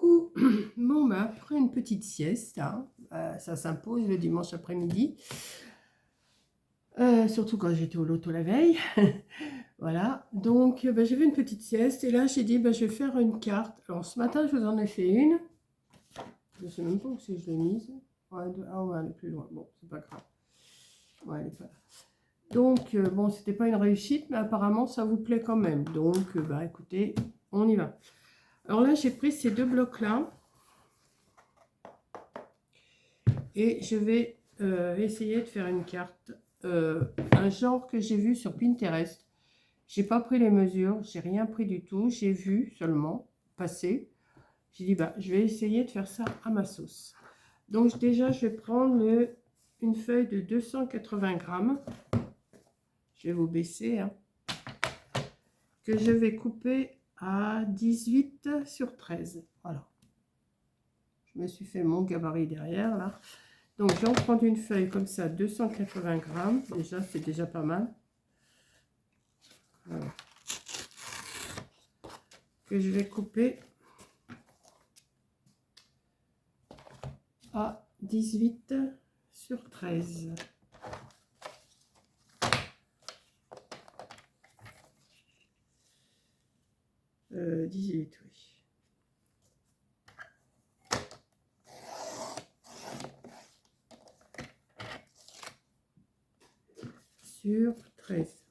coup, bon, bah, après une petite sieste, hein, ça s'impose le dimanche après-midi. Surtout quand j'étais au loto la veille. Voilà, donc bah, j'ai fait une petite sieste et là j'ai dit bah, je vais faire une carte. Alors ce matin je vous en ai fait une. Je ne sais même pas où c'est que je l'ai mise. Ouais, ah ouais, elle est plus loin. Bon, c'est pas grave. Ouais, elle est pas là. Donc bon, c'était pas une réussite, mais apparemment ça vous plaît quand même. Donc bah écoutez, on y va. Alors là j'ai pris ces deux blocs là. Et je vais essayer de faire une carte. Un genre que j'ai vu sur Pinterest. J'ai pas pris les mesures, j'ai rien pris du tout, j'ai vu seulement passer. J'ai dit bah je vais essayer de faire ça à ma sauce. Donc déjà je vais prendre une feuille de 280 grammes. Je vais vous baisser, hein, que je vais couper à 18 sur 13. Voilà. Je me suis fait mon gabarit derrière là. Donc je vais en prendre une feuille comme ça, 280 grammes. Déjà c'est déjà pas mal. Voilà. Que je vais couper à 18 sur 13. Euh, 18, oui. Sur 13.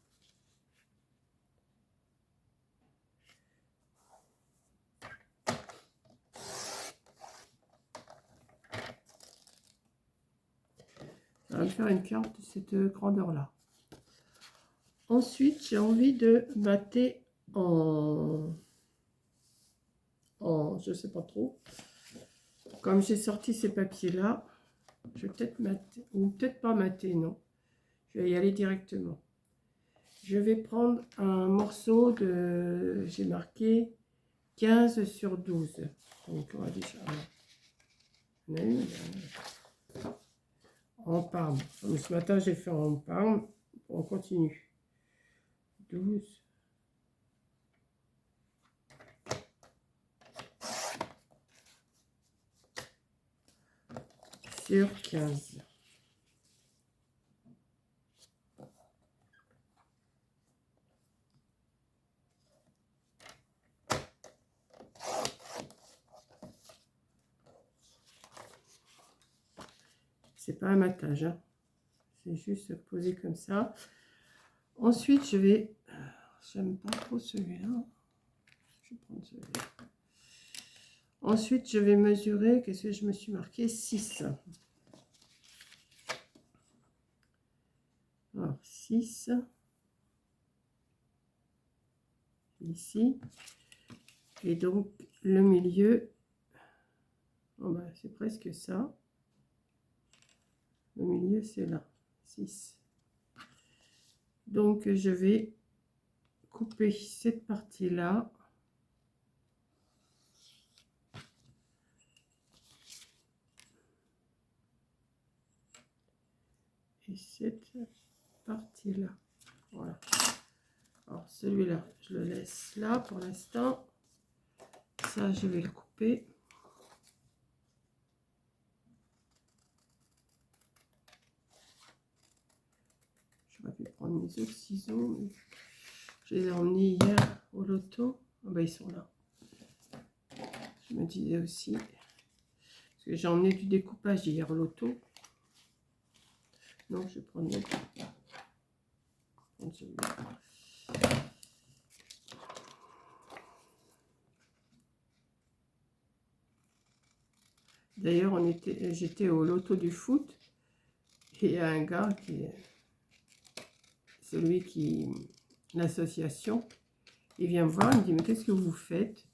On va faire une carte de cette grandeur-là. Ensuite, j'ai envie de mater je sais pas trop. Comme j'ai sorti ces papiers-là, je vais peut-être mater, ou peut-être pas mater, non. Je vais y aller directement. Je vais prendre un morceau de, j'ai marqué 15 sur 12. Donc, on va déjà... En parme. Comme ce matin, j'ai fait en parme. On continue. 12. Sur 15. C'est pas un matage, hein. C'est juste posé comme ça. Ensuite, je vais... J'aime pas trop celui-là. Je vais prendre celui-là. Ensuite, je vais mesurer... Qu'est-ce que je me suis marqué? 6. Alors, 6. Ici. Et donc, le milieu... Oh ben, c'est presque ça. Le milieu, c'est là. 6. Donc, je vais couper cette partie-là. Et cette partie-là. Voilà. Alors, celui-là, je le laisse là pour l'instant. Ça, je vais le couper. J'aurais pu prendre mes autres ciseaux, mais je les ai emmenés hier au loto. Ah ben, ils sont là. Je me disais aussi, parce que j'ai emmené du découpage hier au loto. Donc, je vais prendre celui-là. D'ailleurs, j'étais au loto du foot et il y a un gars qui est celui qui l'association. Il vient me voir, il me dit mais qu'est-ce que vous faites?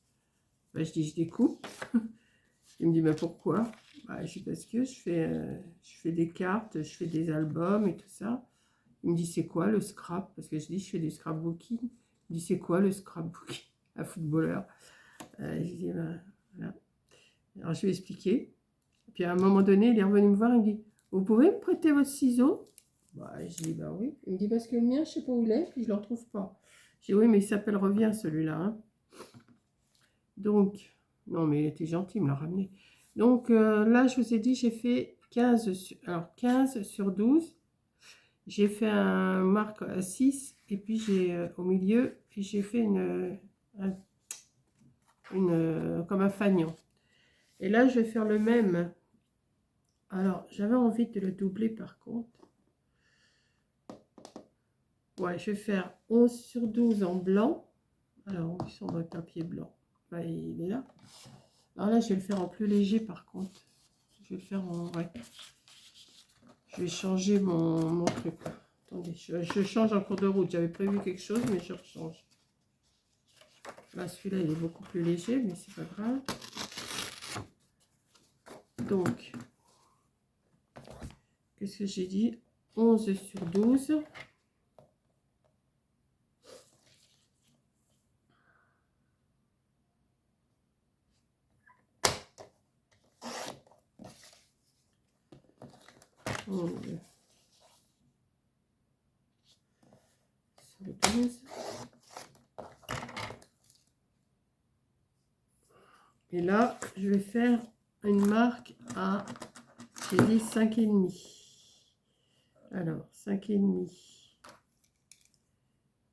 Ben, je dis je découpe. Il me dit mais pourquoi? Ben, je dis parce que je fais des cartes, je fais des albums et tout ça. Il me dit c'est quoi le scrap? Parce que je dis je fais du scrapbooking. Il me dit c'est quoi le scrapbooking? Un footballeur. Je dis ben, voilà. Alors je lui ai expliqué. Puis à un moment donné, il est revenu me voir, il me dit vous pouvez me prêter votre ciseau? Bah, je dis bah oui. Il me dit parce que le mien, je sais pas où il est, puis je le retrouve pas. Je dis oui, mais il s'appelle Reviens celui-là. Hein. Donc, Non, mais il était gentil, il me l'a ramené. Donc là, je vous ai dit, j'ai fait 15 sur, alors 15 sur 12. J'ai fait un marque à 6 et puis j'ai au milieu, et j'ai fait comme un fanion. Et là, je vais faire le même. Alors, j'avais envie de le doubler par contre. Ouais, je vais faire 11 sur 12 en blanc. Alors, où sont mon papier blanc? Bah, il est là. Alors là, je vais le faire en plus léger par contre. Je vais le faire en... Ouais. Je vais changer mon truc. Attendez, je change en cours de route. J'avais prévu quelque chose, mais je rechange. Là, celui-là, il est beaucoup plus léger, mais c'est pas grave. Donc, qu'est-ce que j'ai dit? 11 sur 12. Sur 12. Et là, je vais faire une marque à, j'ai dit 5,5. Alors, 5,5.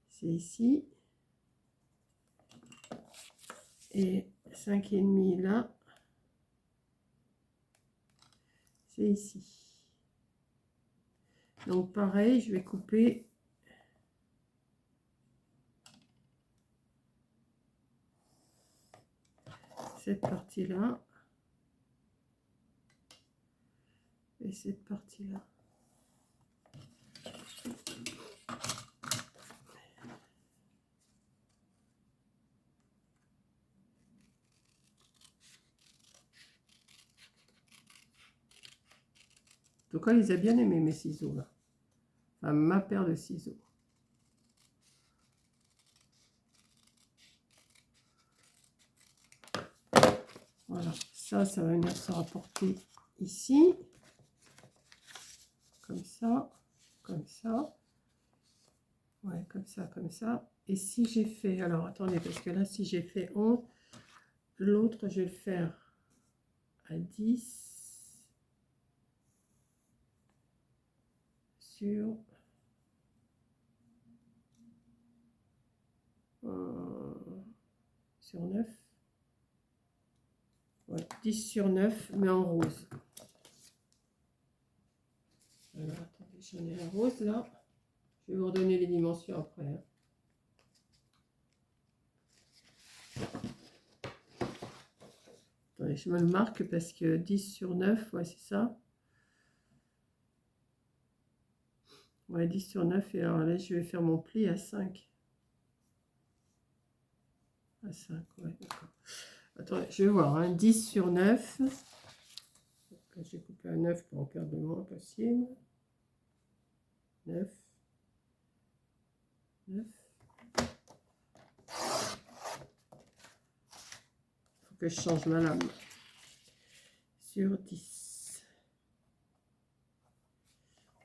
C'est ici. Et 5,5 là. C'est ici. Donc, pareil, je vais couper cette partie-là. Et cette partie-là. En tout cas, ils ont bien aimé mes ciseaux là. Enfin, ma paire de ciseaux. Voilà, ça va venir se rapporter ici. Comme ça, comme ça. Ouais, comme ça, comme ça. Et si j'ai fait, alors attendez, parce que là, si j'ai fait 11, l'autre, je vais le faire à 10 sur 9. Ouais, 10 sur 9, mais en rose. Alors, attendez, j'en ai un rose là. Je vais vous redonner les dimensions après. Hein. Attendez, je me le marque parce que 10 sur 9, ouais, c'est ça. Ouais, 10 sur 9. Et alors là, je vais faire mon pli à 5. À 5, ouais, d'accord. Attendez, je vais voir. Hein, 10 sur 9. J'ai coupé à 9 pour en perdre le moins possible. 9. 9. Faut que je change ma lame. Sur 10.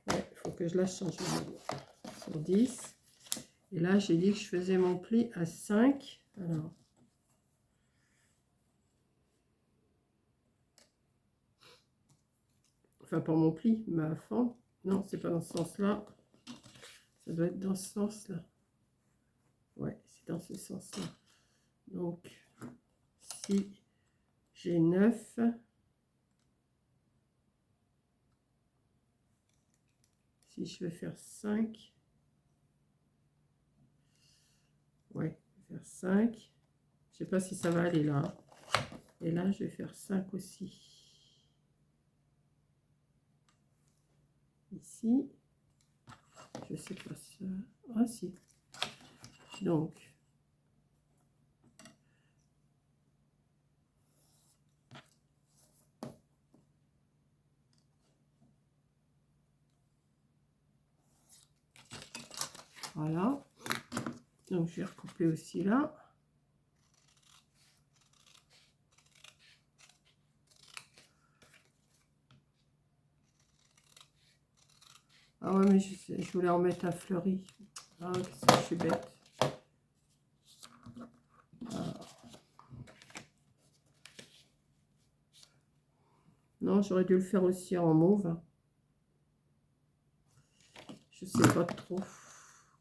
Ouais, il faut que je la change ma lame. Sur 10. Et là, j'ai dit que je faisais mon pli à 5. Alors. Enfin, pour mon pli, ma fente. Non, c'est pas dans ce sens-là. Ça doit être dans ce sens-là. Ouais, c'est dans ce sens-là. Donc, si j'ai 9, si je vais faire 5, ouais, je vais faire 5. Je sais pas si ça va aller là. Et là, je vais faire 5 aussi. Ici. Je sais pas ça. Ah si. Donc. Voilà. Donc, je vais recouper aussi là. Ah ouais, mais je voulais en mettre un fleuri. Ah, qu'est-ce que je suis bête. Alors. Non, j'aurais dû le faire aussi en mauve. Je sais pas trop.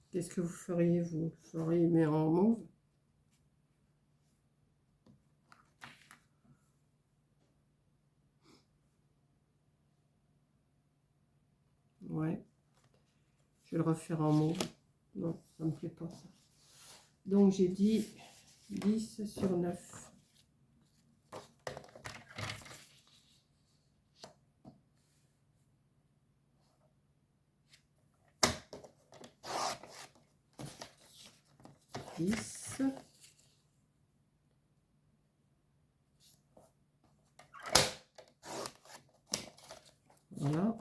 Qu'est-ce que vous feriez, vous? Vous auriez aimé en mauve? Ouais. Je vais le refaire en mauve. Non, ça me plaît pas ça. Donc j'ai dit 10 sur 9. Voilà.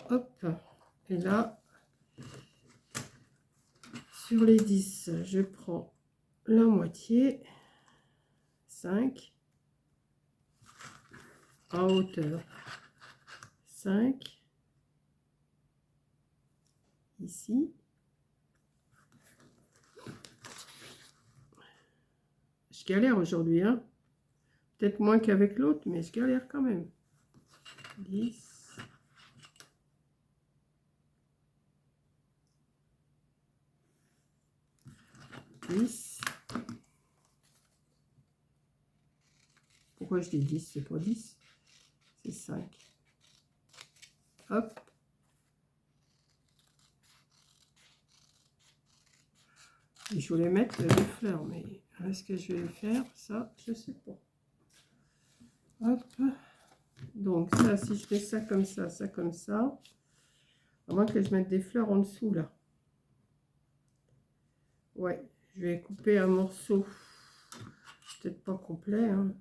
Hop. Et là, sur les 10, je prends la moitié. 5. En hauteur. 5. Ici. Je galère aujourd'hui, hein. Peut-être moins qu'avec l'autre, mais je galère quand même. 10. 10. Pourquoi je dis 10? C'est pas 10. C'est 5. Hop. Et je voulais mettre des fleurs, mais est-ce que je vais le faire? Ça, je sais pas. Hop. Donc ça, si je fais ça comme ça comme ça, à moins que je mette des fleurs en dessous, là. Ouais, je vais couper un morceau. Peut-être pas complet, hein.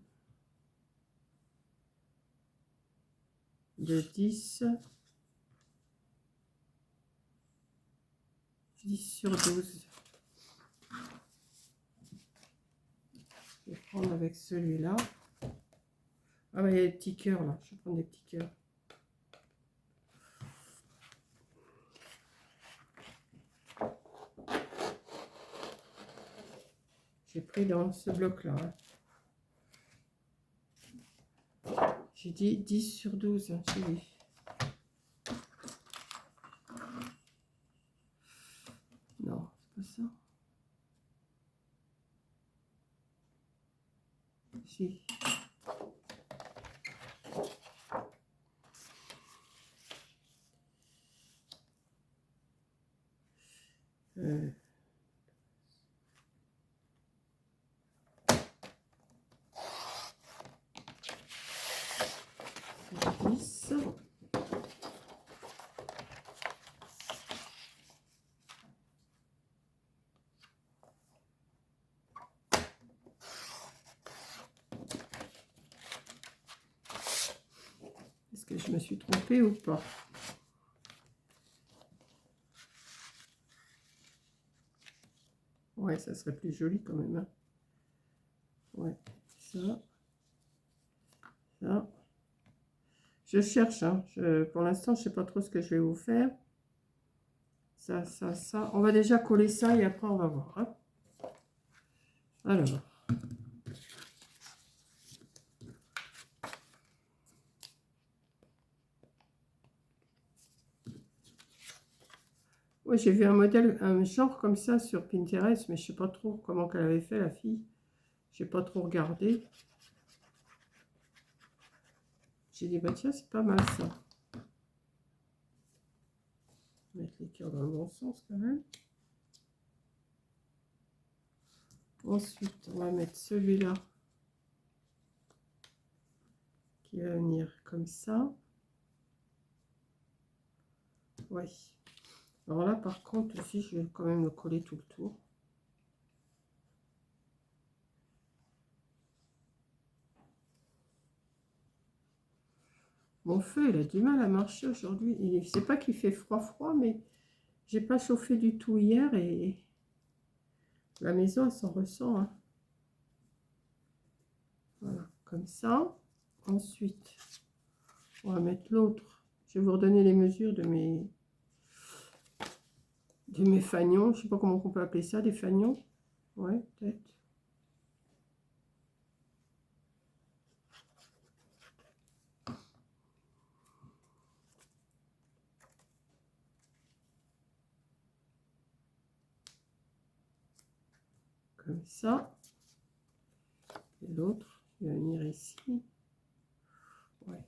De 10. 10 sur 12. Je vais prendre avec celui-là. Ah, bah, il y a des petits cœurs, là. Je vais prendre des petits cœurs. J'ai pris dans ce bloc-là. Hein. J'ai dit 10 sur 12. Hein, j'ai dit. Non, c'est pas ça. Si. Euh. Est-ce que je me suis trompée ou pas? Ouais, ça serait plus joli quand même. Hein. Ouais, ça. Ça. Je cherche. Hein. Pour l'instant, je ne sais pas trop ce que je vais vous faire. Ça, ça, ça. On va déjà coller ça et après, on va voir. Hein. Alors. Oui, j'ai vu un modèle, un genre comme ça sur Pinterest, mais je ne sais pas trop comment qu'elle avait fait, la fille. Je n'ai pas trop regardé. J'ai dit, bah tiens, c'est pas mal ça. Mettre les cœurs dans le bon sens quand même. Ensuite, on va mettre celui-là qui va venir comme ça. Ouais. Alors là, par contre, aussi, je vais quand même le coller tout le tour. Mon feu, il a du mal à marcher aujourd'hui. Il ne sait pas qu'il fait froid, mais j'ai pas chauffé du tout hier et la maison, elle s'en ressent. Hein. Voilà, comme ça. Ensuite, on va mettre l'autre. Je vais vous redonner les mesures de mes fanions. Je sais pas comment on peut appeler ça, des fanions. Ouais, peut-être. comme ça. Et l'autre, il va venir ici. Ouais.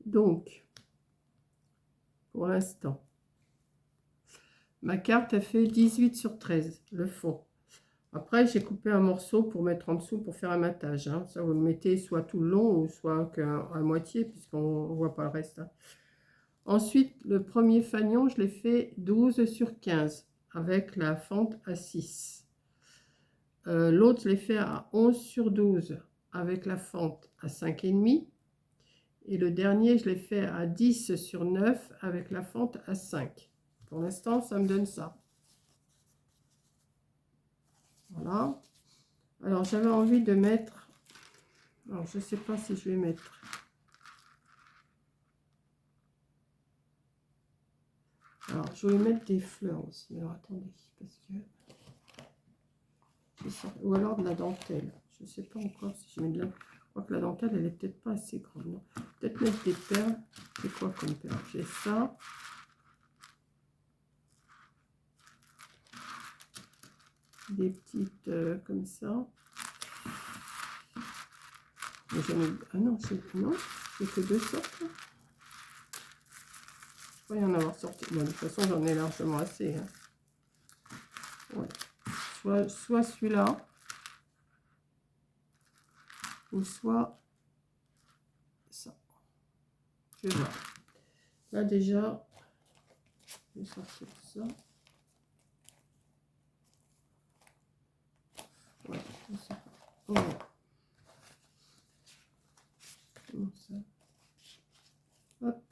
Donc, pour l'instant, ma carte a fait 18 sur 13, le fond. Après, j'ai coupé un morceau pour mettre en dessous pour faire un matage. Hein. Ça, vous le mettez soit tout le long ou soit à moitié, puisqu'on ne voit pas le reste. Hein. Ensuite, le premier fanion, je l'ai fait 12 sur 15, avec la fente à 6. L'autre, je l'ai fait à 11 sur 12, avec la fente à 5,5. Et le dernier, je l'ai fait à 10 sur 9, avec la fente à 5. Pour l'instant, ça me donne ça. Voilà. Alors, j'avais envie de mettre... Alors, je ne sais pas si je vais mettre... Alors, je vais mettre des fleurs aussi. Alors, attendez, parce que... Ou alors de la dentelle. Je ne sais pas encore si je mets de la... Je crois que la dentelle, elle est peut-être pas assez grande. Peut-être mettre des perles. C'est quoi comme perles? J'ai ça. Des petites comme ça. Mais ah non, c'est que deux sortes. Je crois y en avoir sorti. Bon, de toute façon, j'en ai largement assez. Hein. Ouais. Soit celui-là. Ou soit ça. Je vais voir. Là, déjà, je vais sortir ça. Ouais, ça. Oh. Comment ça? Hop.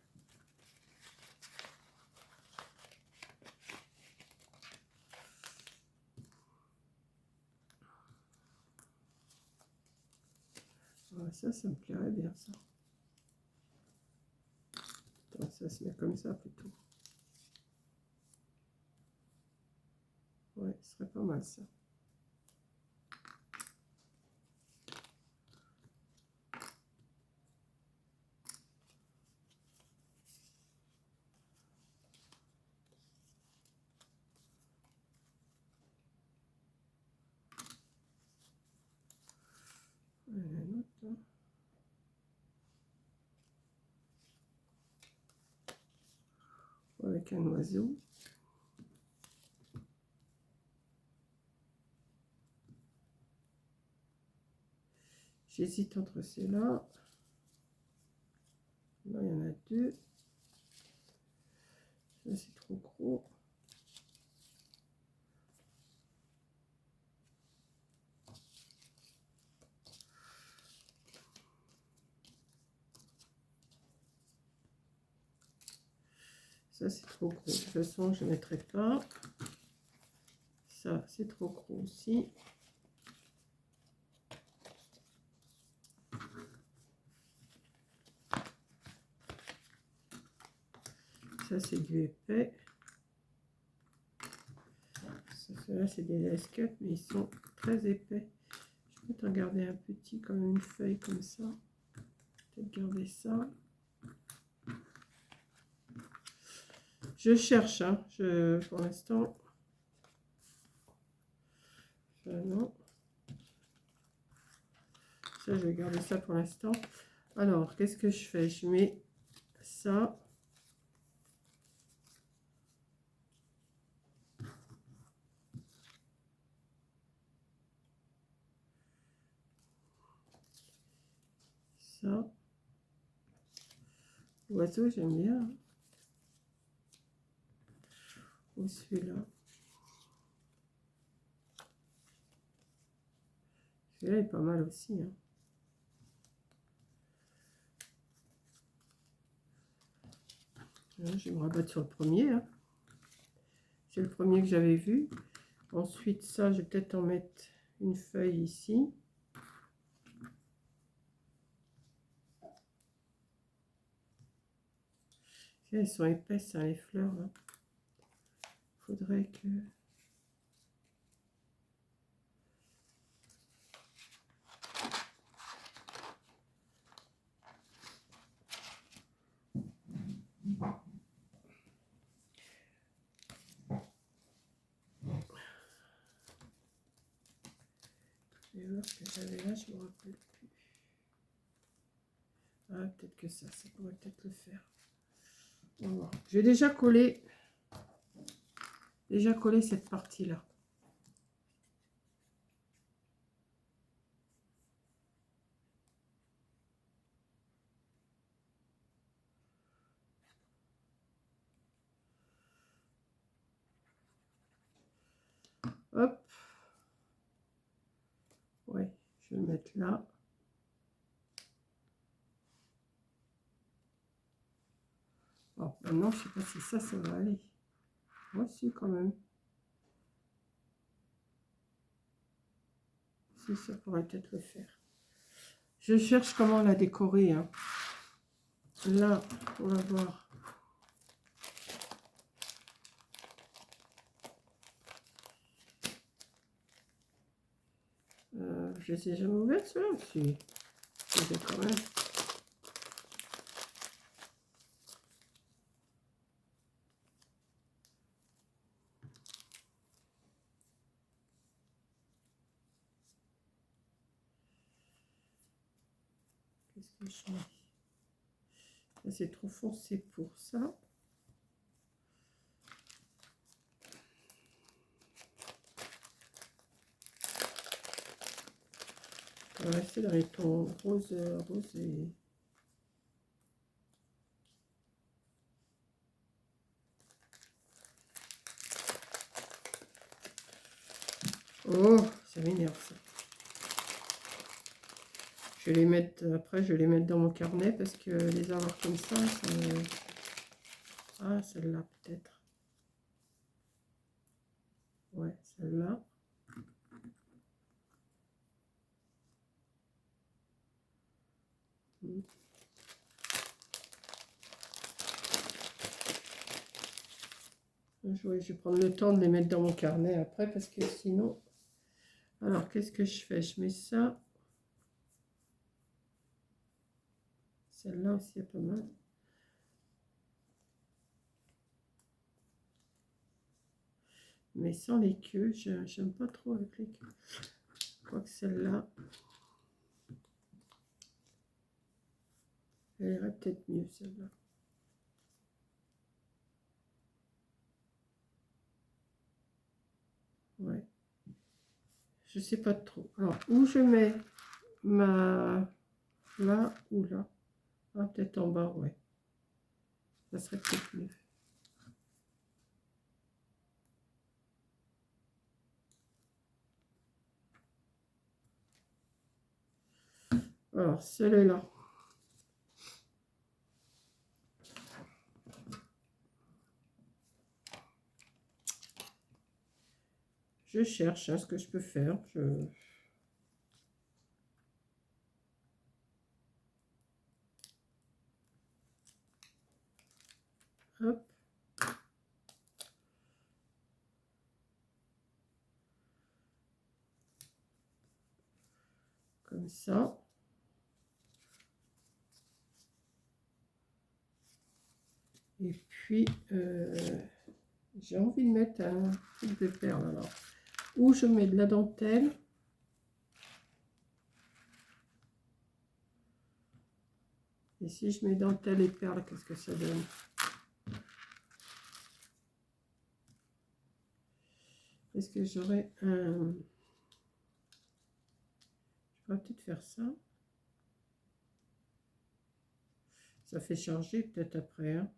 Ouais, ça me plairait bien, ça. Attends, ça se met comme ça plutôt. Ouais, ce serait pas mal ça. Un autre. Avec un oiseau. J'hésite entre ceux-là. Là, il y en a deux. Ça, c'est trop gros. Ça, c'est trop gros. De toute façon, je ne mettrai pas. Ça, c'est trop gros aussi. Ça, c'est du épais. Ceux-là, c'est des S4, mais ils sont très épais. Je vais peut-être regarder un petit, comme une feuille comme ça. Peut-être garder ça. Je cherche, hein. Pour l'instant. Non. Ça, je vais garder ça pour l'instant. Alors, qu'est-ce que je fais? Je mets ça. Ça. L'oiseau, j'aime bien. Ou celui-là. Celui-là est pas mal aussi. Hein. Je vais me rabattre sur le premier. Hein. C'est le premier que j'avais vu. Ensuite, ça, je vais peut-être en mettre une feuille ici. Elles sont épaisses, hein, les fleurs. Hein. Faudrait que... ce que j'avais là, je me rappelle plus. Ah, peut-être que ça pourrait peut-être le faire. On va voir. J'ai déjà collé cette partie-là. Hop. Ouais, je vais le mettre là. Bon, maintenant, je ne sais pas si ça va aller. Moi, si, quand même. Si, ça pourrait peut-être le faire. Je cherche comment la décorer. Hein. Là, on va voir. Je les ai jamais ouvertes, ceux-là. Si. Je les ai quand même. Qu'est-ce que je mets? C'est trop foncé pour ça. On va rester dans les tons rose et... Oh, ça m'énerve ça. Je vais les mettre, après je vais les mettre dans mon carnet parce que les avoir comme ça me... Ah, celle-là peut-être. Ouais, celle-là. Je vais prendre le temps de les mettre dans mon carnet après parce que sinon... Alors, qu'est-ce que je fais? Je mets ça. Celle-là aussi est pas mal. Mais sans les queues, j'aime pas trop avec les queues. Je crois que celle-là, elle irait peut-être mieux, celle-là. Ouais. Je sais pas trop. Alors, où je mets ma... Là ou là? Ah, peut-être en bas, ouais. Ça serait peut-être mieux. Alors, celle-là. Je cherche hein, ce que je peux faire. Hop. Comme ça. Et puis, j'ai envie de mettre un truc de perles. Alors, où je mets de la dentelle. Et si je mets dentelle et perles, qu'est-ce que ça donne? Est-ce que j'aurais un... Je pourrais peut-être faire ça. Ça fait charger peut-être après. Hein.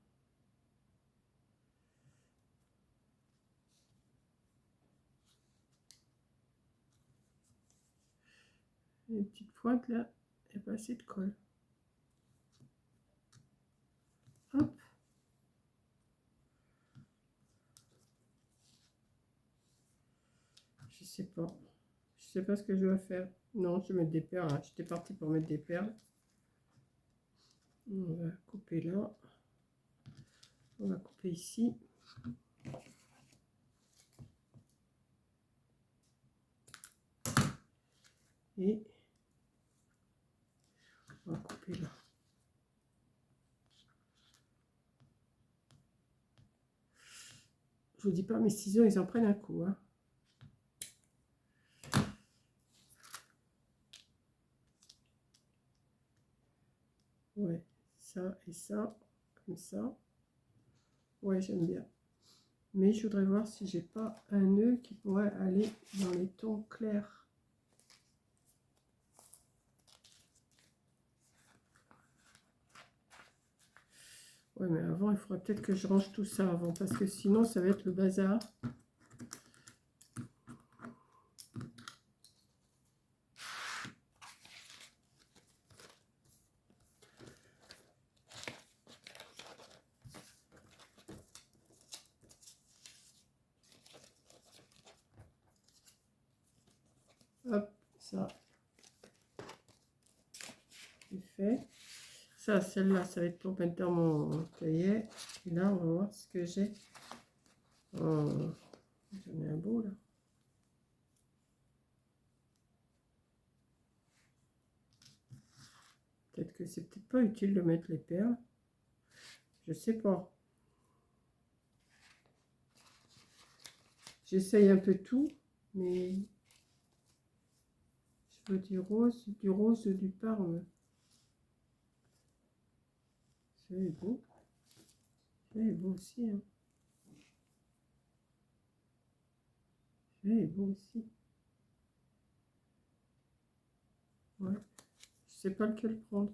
Une petite pointe là, et pas assez de colle. Hop. Je sais pas. Je sais pas ce que je dois faire. Non, je vais mettre des perles. Hein. J'étais partie pour mettre des perles. On va couper là. On va couper ici. Et on va couper là. Je vous dis pas, mes ciseaux, ils en prennent un coup. Hein. Ouais, ça et ça, comme ça. Ouais, j'aime bien. Mais je voudrais voir si j'ai pas un nœud qui pourrait aller dans les tons clairs. Ouais, mais avant, il faudrait peut-être que je range tout ça avant, parce que sinon, ça va être le bazar. Hop, ça, c'est fait. Ça, celle-là, ça va être pour mettre dans mon cahier. Et là, on va voir ce que j'ai. Oh, j'en ai un beau, là. Peut-être que c'est peut-être pas utile de mettre les perles. Je sais pas. J'essaye un peu tout, mais je veux du rose, du parme. C'est beau. C'est beau aussi. Hein. C'est beau aussi. Ouais. Je sais pas lequel prendre.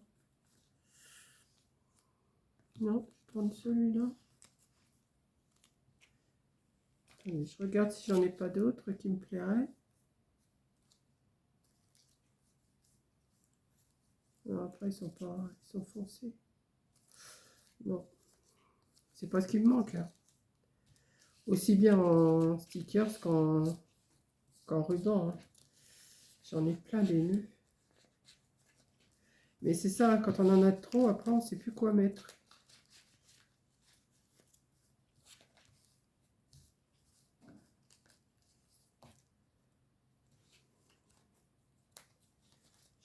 Non, je vais prendre celui-là. Je regarde si j'en ai pas d'autres qui me plairaient. Non, après, ils sont foncés. Non, c'est pas ce qui me manque. Hein. Aussi bien en stickers qu'en ruban. Hein. J'en ai plein des nœuds. Mais c'est ça, quand on en a trop, après, on ne sait plus quoi mettre.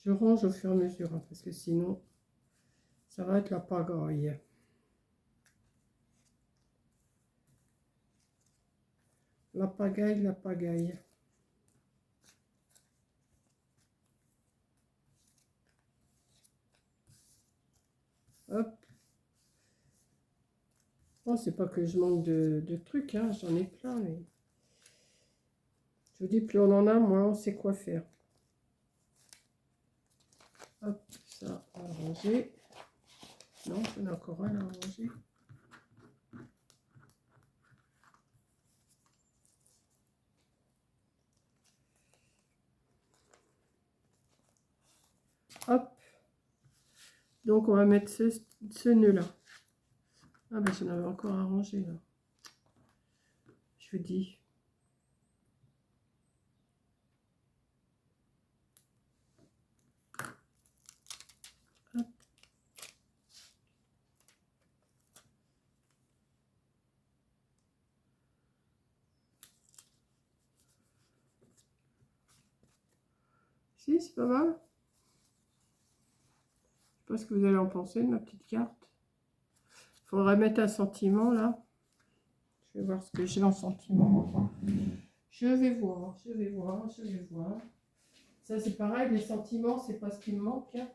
Je range au fur et à mesure, hein, parce que sinon, ça va être la pagaille. La pagaille, la pagaille. Hop. Bon, c'est pas que je manque de trucs, hein, j'en ai plein, mais... Je vous dis, plus on en a, moins on sait quoi faire. Hop, ça, on va ranger. Non, j'en ai encore un à ranger. Hop. Donc, on va mettre ce nœud-là. Ah, ben, j'en avais encore à ranger, là. Je vous dis. Hop. Si, c'est pas mal. Je sais pas ce que vous allez en penser de ma petite carte. Il faudrait mettre un sentiment, là. Je vais voir ce que j'ai en sentiment. Je vais voir, je vais voir, je vais voir. Ça, c'est pareil, les sentiments, c'est pas ce qui me manque. Hein.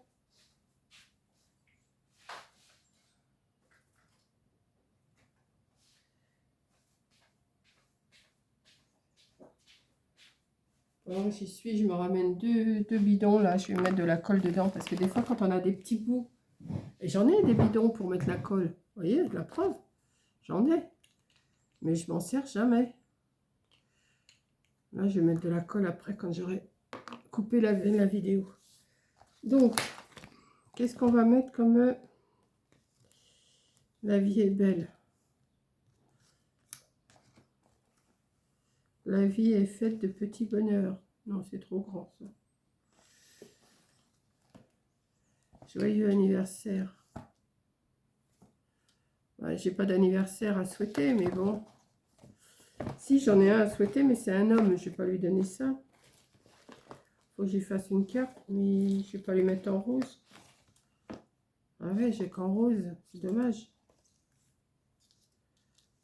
Pendant que j'y suis, je me ramène deux bidons, là. Je vais mettre de la colle dedans, parce que des fois, quand on a des petits bouts, et j'en ai des bidons pour mettre la colle. Vous voyez, la preuve, j'en ai. Mais je m'en sers jamais. Là, je vais mettre de la colle après, quand j'aurai coupé la vidéo. Donc, qu'est-ce qu'on va mettre comme... La vie est belle. La vie est faite de petits bonheurs. Non, c'est trop grand, ça. Joyeux anniversaire. Ouais, j'ai pas d'anniversaire à souhaiter, mais bon. Si, j'en ai un à souhaiter, mais c'est un homme. Je vais pas lui donner ça. Faut que j'y fasse une carte, mais je vais pas lui mettre en rose. Ah ouais, j'ai qu'en rose. C'est dommage.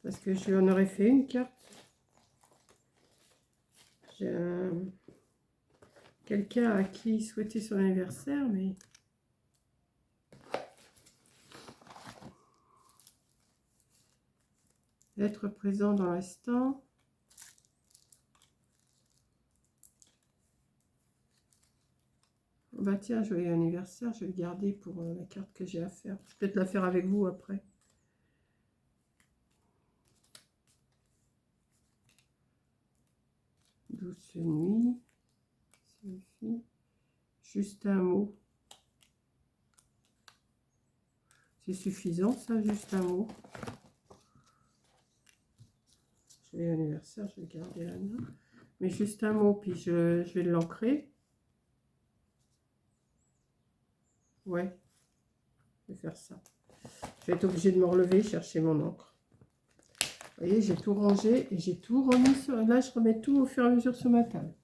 Parce que je lui en aurais fait une carte. J'ai quelqu'un à qui souhaiter son anniversaire, mais... Être présent dans l'instant. Bah tiens, joyeux anniversaire, je vais le garder pour la carte que j'ai à faire. Je vais peut-être la faire avec vous après. Douce nuit. Suffit. Juste un mot. C'est suffisant ça, juste un mot. Joyeux anniversaire, je vais le garder là. Mais juste un mot, puis je vais l'ancrer. Ouais, je vais faire ça. Je vais être obligée de me relever, chercher mon encre. Vous voyez, j'ai tout rangé et j'ai tout remis sur... Là, je remets tout au fur et à mesure sur ma table.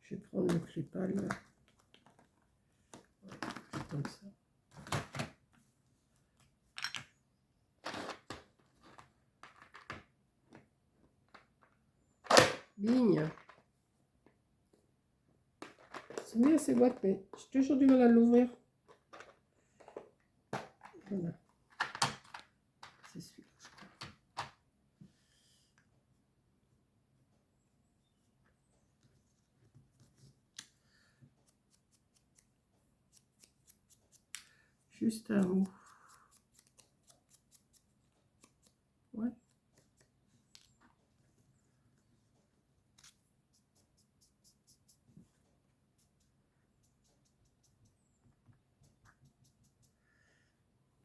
Je vais prendre le Clépal là. Comme ça. Bigne. C'est bien ces boîtes, mais j'ai toujours du mal à l'ouvrir. Voilà. C'est celui-là, je crois. Juste un mot. Ouais.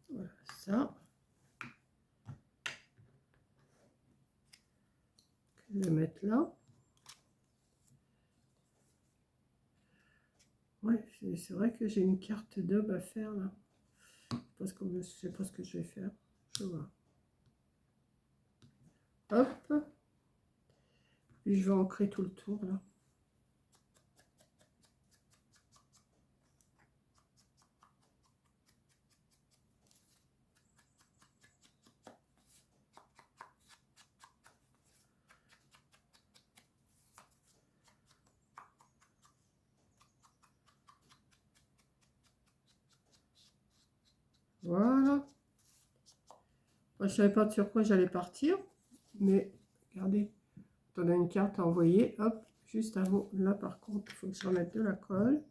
Voilà, ça. Je vais mettre là. Ouais, c'est vrai que j'ai une carte d'ob à faire là. Je sais pas ce que je vais faire. Je vois. Hop. Puis je vais ancrer tout le tour là. Voilà. Moi, je savais pas sur quoi j'allais partir, mais regardez, on a une carte à envoyer. Hop, juste un mot. Là, par contre, il faut que je remette de la colle.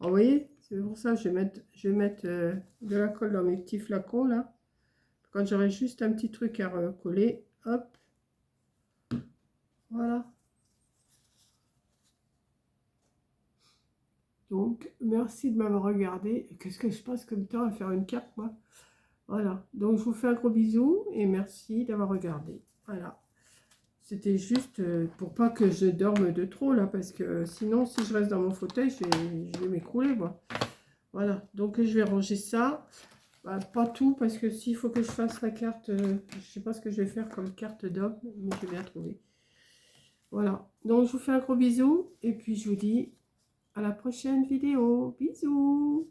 Vous voyez, c'est pour ça que je vais mettre de la colle dans mes petits flacons là. Quand j'aurai juste un petit truc à recoller, hop, voilà. Donc, merci de m'avoir regardé. Qu'est-ce que je passe comme temps à faire une carte, moi? Voilà. Donc, je vous fais un gros bisou et merci d'avoir regardé. Voilà. C'était juste pour pas que je dorme de trop, là, parce que sinon, si je reste dans mon fauteuil, je vais m'écrouler, moi. Voilà. Donc, je vais ranger ça. Bah, pas tout, parce que s'il faut que je fasse la carte, je sais pas ce que je vais faire comme carte d'homme, mais je vais bien trouver. Voilà. Donc, je vous fais un gros bisou et puis je vous dis à la prochaine vidéo. Bisous!